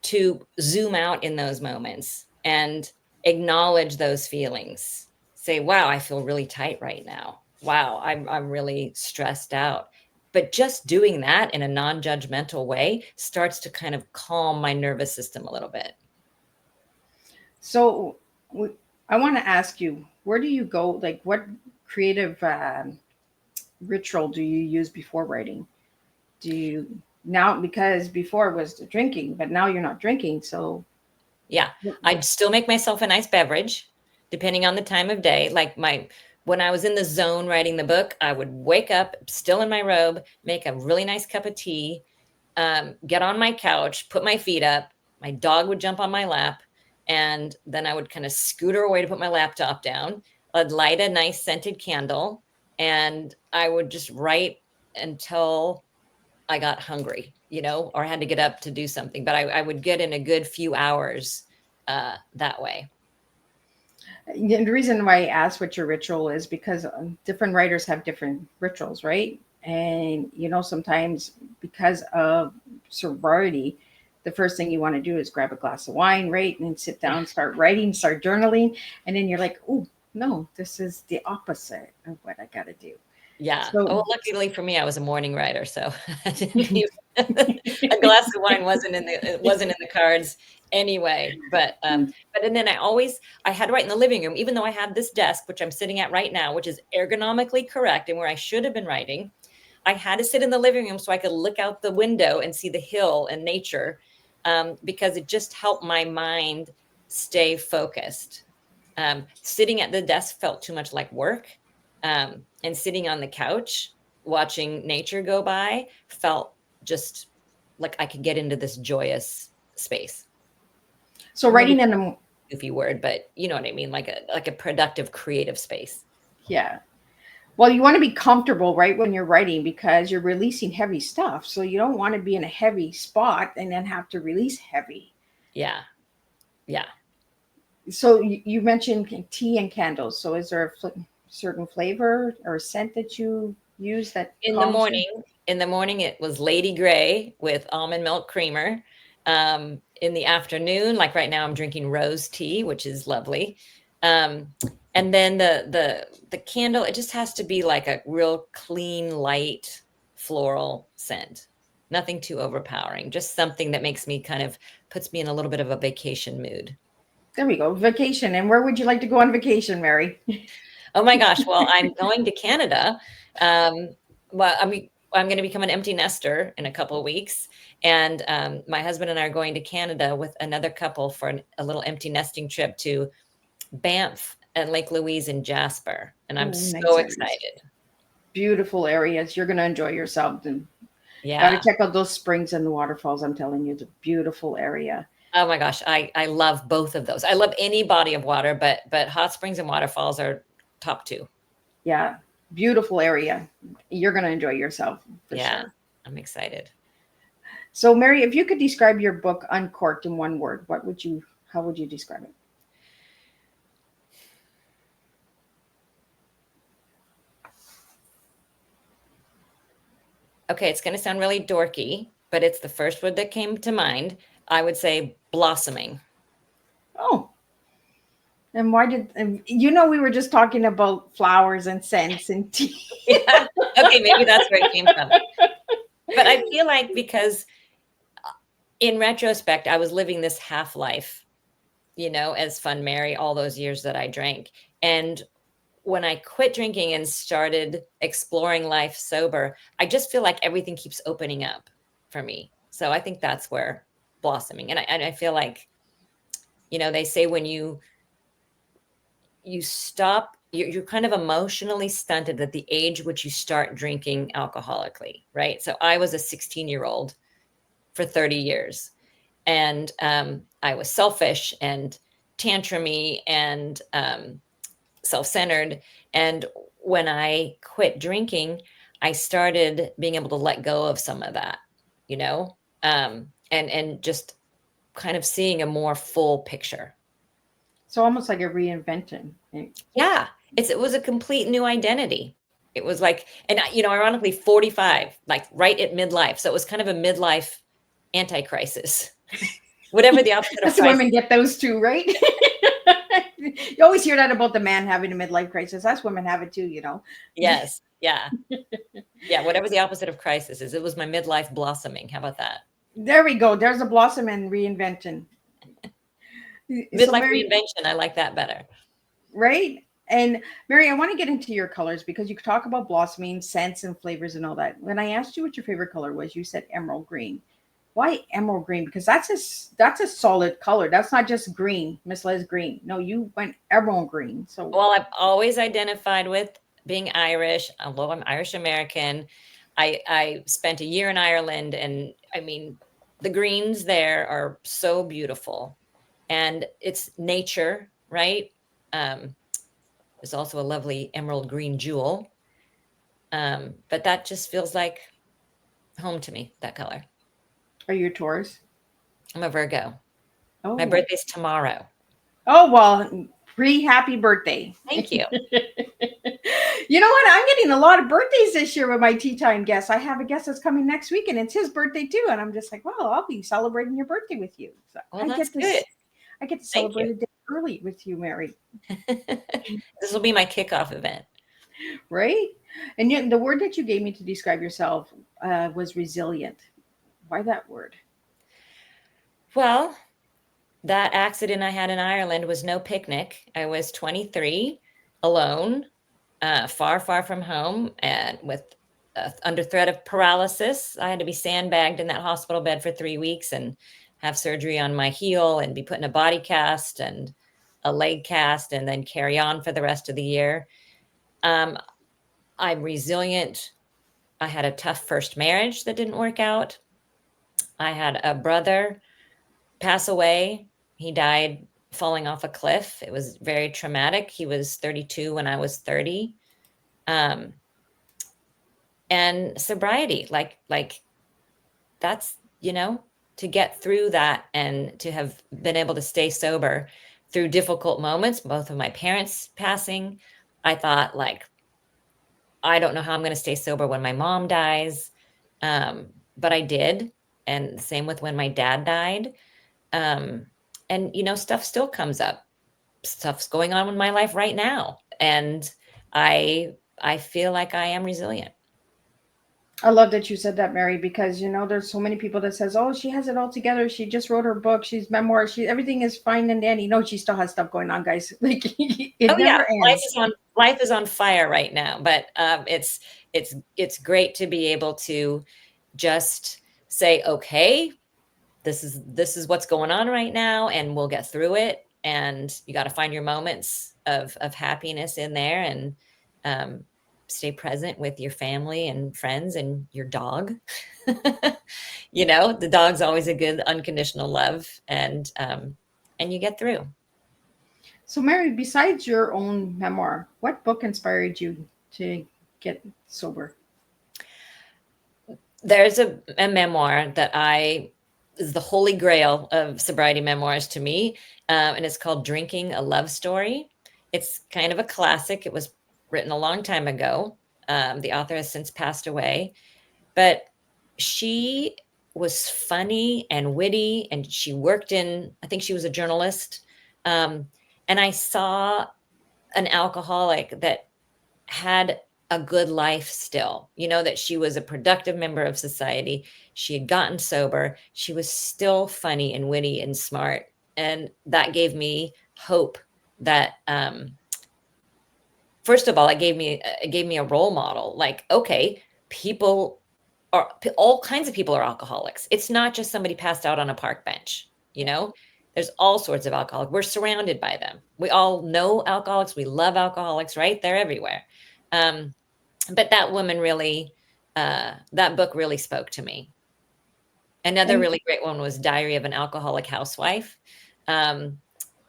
to zoom out in those moments and acknowledge those feelings. Say, wow, I feel really tight right now. Wow, I'm really stressed out. But just doing that in a non-judgmental way starts to kind of calm my nervous system a little bit. So I want to ask you, where do you go? Like, what creative ritual do you use before writing? Do you now, because before it was the drinking, but now you're not drinking. So, Yeah, what- I'd still make myself a nice beverage, depending on the time of day. When I was in the zone writing the book, I would wake up still in my robe, make a really nice cup of tea, get on my couch, put my feet up. My dog would jump on my lap, and then I would kind of scooter away to put my laptop down. I'd light a nice scented candle, and I would just write until I got hungry, or had to get up to do something. But I would get in a good few hours that way. and the reason why I asked what your ritual is because different writers have different rituals, right? And sometimes because of sobriety, the first thing you want to do is grab a glass of wine, right, and then sit Yeah. down, start writing, start journaling, and then you're like, oh no, this is the opposite of what I got to do. Yeah. Oh, So luckily for me, I was a morning writer, so I didn't even, a glass of wine wasn't in the cards anyway. And then I had to write in the living room, even though I had this desk, which I'm sitting at right now, which is ergonomically correct and where I should have been writing. I had to sit in the living room so I could look out the window and see the hill and nature, because it just helped my mind stay focused. Sitting at the desk felt too much like work, and sitting on the couch watching nature go by felt just like I could get into this joyous space. So Maybe writing in the goofy word, but you know what I mean, like a productive, creative space. yeah. Well, you want to be comfortable, right, when you're writing because you're releasing heavy stuff. So you don't want to be in a heavy spot and then have to release heavy. Yeah. Yeah. So you mentioned tea and candles. So is there a certain flavor or scent that you use that In the calms you? morning, it was Lady Grey with almond milk creamer. In the afternoon, like right now, I'm drinking rose tea, which is lovely. And then the candle, it just has to be like a real clean, light floral scent. Nothing too overpowering, just something that makes me puts me in a little bit of a vacation mood. There we go. Vacation. And where would you like to go on vacation, Mary? Oh my gosh. Well, I'm going to Canada. Well, I'm going to become an empty nester in a couple of weeks. And my husband and I are going to Canada with another couple for a little empty nesting trip to Banff and Lake Louise and Jasper. And I'm Oh, nice so areas. excited. Beautiful areas. You're going to enjoy yourself. And got to Yeah. check out those springs and the waterfalls. I'm telling you, it's a beautiful area. Oh my gosh. I love both of those. I love any body of water, but hot springs and waterfalls are top two. Yeah. Beautiful area. You're going to enjoy yourself for Yeah. sure. I'm excited. So, Mary, if you could describe your book Uncorked in one word, how would you describe it? Okay, it's going to sound really dorky, but it's the first word that came to mind. I would say blossoming. Oh, and why and we were just talking about flowers and scents and tea. Yeah. Okay, maybe that's where it came from. But I feel like because in retrospect, I was living this half life, as Fun Mary, all those years that I drank. And when I quit drinking and started exploring life sober, I just feel like everything keeps opening up for me. So I think that's where blossoming. And I feel like, they say when you stop, you're kind of emotionally stunted at the age which you start drinking alcoholically, right? So I was a 16-year-old for 30 years. And I was selfish and tantrumy and self-centered. And when I quit drinking, I started being able to let go of some of that, and just kind of seeing a more full picture. So almost like a reinvention. Yeah, it was a complete new identity. It was like, and ironically, 45, like right at midlife. So it was kind of a midlife anti-crisis. Whatever the opposite of That's crisis. women get those too, right? You always hear that about the man having a midlife crisis. Us women have it too, Yes. Yeah. Yeah. Whatever the opposite of crisis is. It was my midlife blossoming. How about that? There we go. There's a blossom and reinvention. Midlife reinvention. I like that better. Right? And Mary, I want to get into your colors because you talk about blossoming, scents and flavors and all that. When I asked you what your favorite color was, you said emerald green. Why emerald green? Because that's a solid color. That's not just green, Miss Liz green. No, you went emerald green. So well, I've always identified with being Irish, although I'm Irish American. I spent a year in Ireland, and I mean, the greens there are so beautiful, and it's nature, right? There's also a lovely emerald green jewel, but that just feels like home to me. That color. are you a Taurus? I'm a Virgo. Oh, My birthday's tomorrow. Oh, well, happy birthday. Thank you. You know what? I'm getting a lot of birthdays this year with my tea time guests. I have a guest that's coming next week and it's his birthday too. And I'm just like, well, I'll be celebrating your birthday with you. So Well, that's good. I get to celebrate a day early with you, Mary. This will be my kickoff event. Right? And yet the word that you gave me to describe yourself was resilient. Why that word? Well, that accident I had in Ireland was no picnic. I was 23, alone, far, far from home, and with under threat of paralysis. I had to be sandbagged in that hospital bed for 3 weeks and have surgery on my heel and be put in a body cast and a leg cast and then carry on for the rest of the year. I'm resilient. I had a tough first marriage that didn't work out. I had a brother pass away. He died falling off a cliff. It was very traumatic. He was 32 when I was 30. Um, and sobriety, like that's, to get through that and to have been able to stay sober through difficult moments, both of my parents passing. I thought, like, I don't know how I'm going to stay sober when my mom dies. But I did. And same with when my dad died. Um, and, stuff still comes up. Stuff's going on in my life right now. And I feel like I am resilient. I love that you said that, Mary, because there's so many people that says, "Oh, she has it all together. She just wrote her book. She's memoir. Everything is fine and dandy." No, she still has stuff going on, guys. Like it Oh yeah, never ends. life is on fire right now. But it's great to be able to just say, okay, this is what's going on right now, and we'll get through it. And you got to find your moments of happiness in there, and stay present with your family and friends and your dog. The dog's always a good unconditional love, and you get through. So, Mary, besides your own memoir, what book inspired you to get sober? There's a memoir that is the holy grail of sobriety memoirs to me, and it's called Drinking a Love Story. It's kind of a classic. It was written a long time ago. The author has since passed away, but she was funny and witty, and she worked I think she was a journalist. And I saw an alcoholic that had a good life still, that she was a productive member of society. She had gotten sober. She was still funny and witty and smart. And that gave me hope that, first of all, it gave me a role model. Like, okay, all kinds of people are alcoholics. It's not just somebody passed out on a park bench. There's all sorts of alcoholics. We're surrounded by them. We all know alcoholics. We love alcoholics, right? They're everywhere. But that woman really, that book really spoke to me. Another really great one was Diary of an Alcoholic Housewife.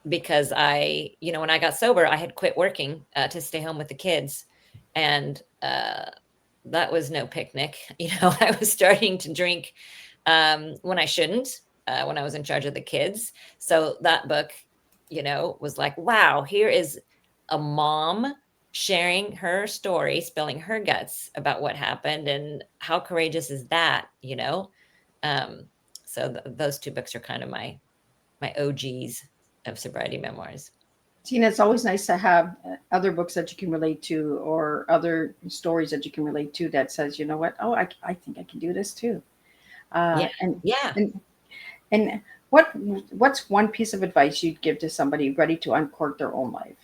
Because when I got sober, I had quit working to stay home with the kids. And that was no picnic. I was starting to drink when I shouldn't, when I was in charge of the kids. So that book, was like, wow, here is a mom sharing her story, spilling her guts about what happened, and how courageous is that, So those two books are kind of my OGs of sobriety memoirs. Tina, it's always nice to have other books that you can relate to, or other stories that you can relate to, that says, you know what? Oh, I think I can do this too. And what's one piece of advice you'd give to somebody ready to uncork their own life?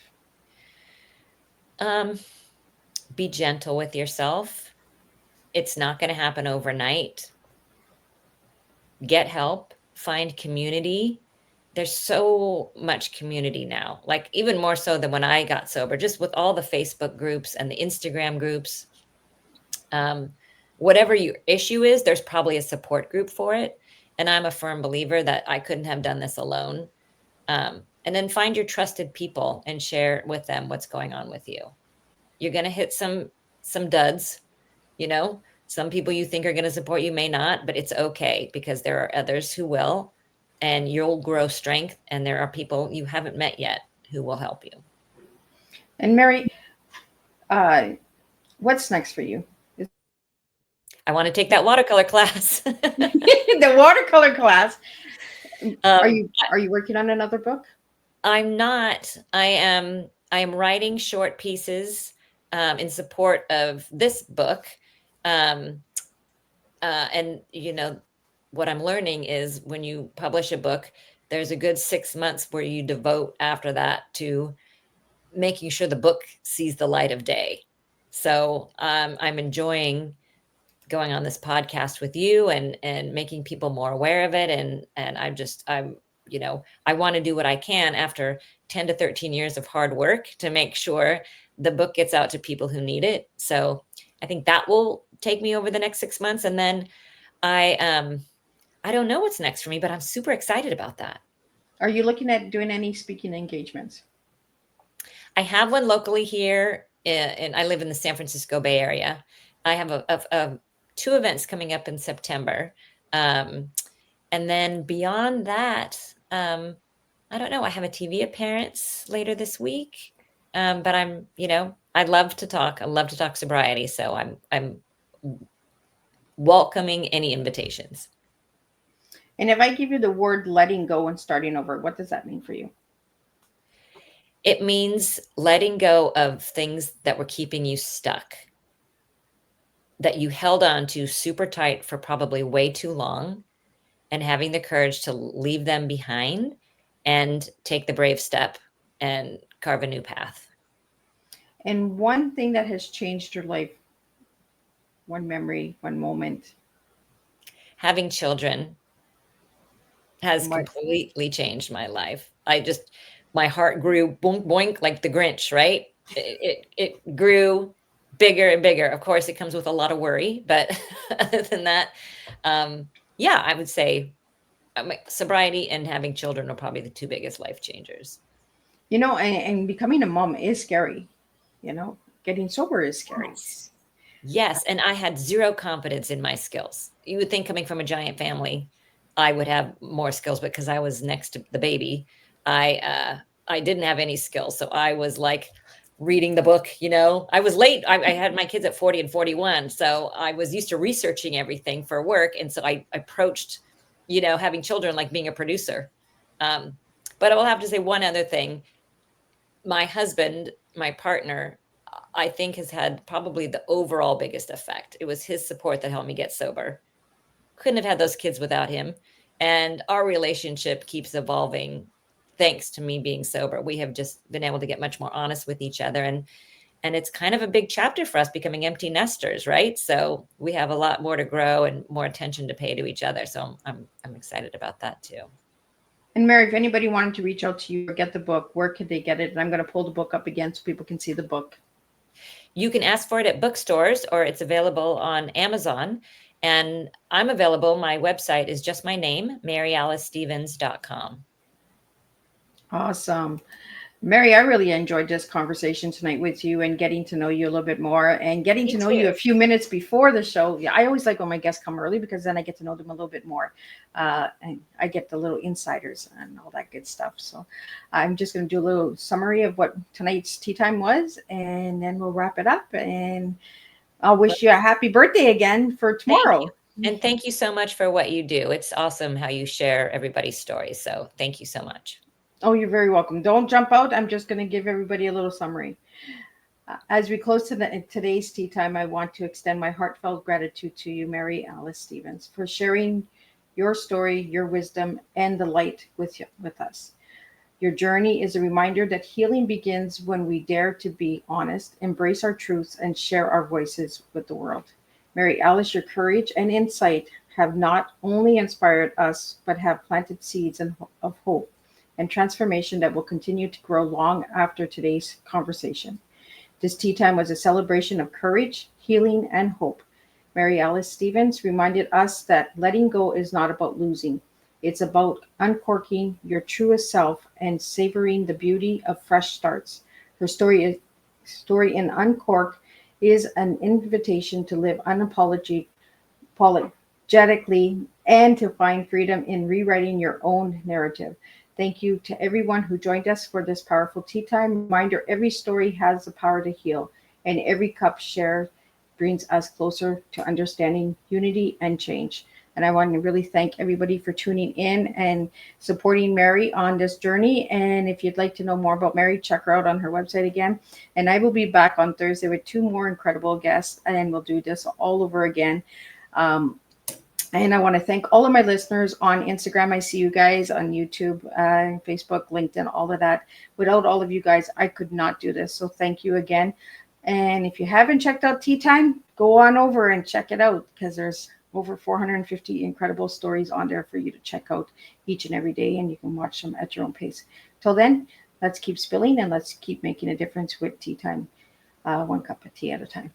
Be gentle with yourself. It's not going to happen overnight. Get help, find community. There's so much community now, like even more so than when I got sober, just with all the Facebook groups and the Instagram groups. Whatever your issue is, there's probably a support group for it. And I'm a firm believer that I couldn't have done this alone. And then find your trusted people and share with them what's going on with you. You're going to hit some duds, some people you think are going to support you may not, but it's okay, because there are others who will, and you'll grow strength. And there are people you haven't met yet who will help you. And Mary, what's next for you? I want to take that watercolor class. The watercolor class. Are you working on another book? I'm not. I am writing short pieces in support of this book. And what I'm learning is, when you publish a book, there's a good 6 months where you devote after that to making sure the book sees the light of day. So I'm enjoying going on this podcast with you and making people more aware of it. And I'm, you know, I want to do what I can after 10 to 13 years of hard work to make sure the book gets out to people who need it. So I think that will take me over the next 6 months. And then I don't know what's next for me, but I'm super excited about that. Are you looking at doing any speaking engagements? I have one locally here, and I live in the San Francisco Bay Area. I have two events coming up in September. Um, and then beyond that, I don't know. I have a TV appearance later this week. But I'm, you know, I love to talk. I love to talk sobriety. So I'm welcoming any invitations. And if I give you the word letting go and starting over, what does that mean for you? It means letting go of things that were keeping you stuck, that you held on to super tight for probably way too long, and having the courage to leave them behind and take the brave step and carve a new path. And one thing that has changed your life, one memory, one moment. Having children has What? completely changed my life. My heart grew boink boink like the Grinch, right? It grew bigger and bigger. Of course, it comes with a lot of worry, but other than that, yeah, I would say sobriety and having children are probably the two biggest life changers. You know, and becoming a mom is scary. You know, getting sober is scary. Yes, and I had zero confidence in my skills. You would think coming from a giant family, I would have more skills, but because I was next to the baby, I didn't have any skills. So I was like reading the book, you know. I was late. I had my kids at 40 and 41. So I was used to researching everything for work. And so I approached, you know, having children like being a producer. But I will have to say one other thing. My husband, my partner, I think has had probably the overall biggest effect. It was his support that helped me get sober. Couldn't have had those kids without him. And our relationship keeps evolving thanks to me being sober. We have just been able to get much more honest with each other. And it's kind of a big chapter for us becoming empty nesters, right? So we have a lot more to grow and more attention to pay to each other. So I'm excited about that too. And Mary, if anybody wanted to reach out to you or get the book, where could they get it? And I'm going to pull the book up again so people can see the book. You can ask for it at bookstores, or it's available on Amazon. And I'm available. My website is just my name, MaryAliceStevens.com. Awesome. Mary, I really enjoyed this conversation tonight with you and getting to know you a little bit more and getting to know you a few minutes before the show. Yeah, I always like when my guests come early because then I get to know them a little bit more. And I get the little insiders and all that good stuff. So I'm just going to do a little summary of what tonight's tea time was, and then we'll wrap it up. And I'll wish you a happy birthday again for tomorrow. And thank you so much for what you do. It's awesome how you share everybody's stories. So thank you so much. Oh, you're very welcome. Don't jump out. I'm just going to give everybody a little summary. As we close to today's tea time, I want to extend my heartfelt gratitude to you, Mary Alice Stevens, for sharing your story, your wisdom, and the light with us. Your journey is a reminder that healing begins when we dare to be honest, embrace our truths, and share our voices with the world. Mary Alice, your courage and insight have not only inspired us, but have planted seeds of hope and transformation that will continue to grow long after today's conversation. This tea time was a celebration of courage, healing, and hope. Mary Alice Stevens reminded us that letting go is not about losing. It's about uncorking your truest self and savoring the beauty of fresh starts. Her story in Uncork is an invitation to live unapologetically and to find freedom in rewriting your own narrative. Thank you to everyone who joined us for this powerful tea time. Reminder, every story has the power to heal, and every cup shared brings us closer to understanding, unity, and change. And I want to really thank everybody for tuning in and supporting Mary on this journey. And if you'd like to know more about Mary, check her out on her website again. And I will be back on Thursday with 2 more incredible guests, and we'll do this all over again. And I want to thank all of my listeners on Instagram. I see you guys on YouTube, Facebook, LinkedIn, all of that. Without all of you guys, I could not do this. So thank you again. And if you haven't checked out Tea Time, go on over and check it out, because there's over 450 incredible stories on there for you to check out each and every day, and you can watch them at your own pace. Till then, let's keep spilling and let's keep making a difference with Tea Time, one cup of tea at a time.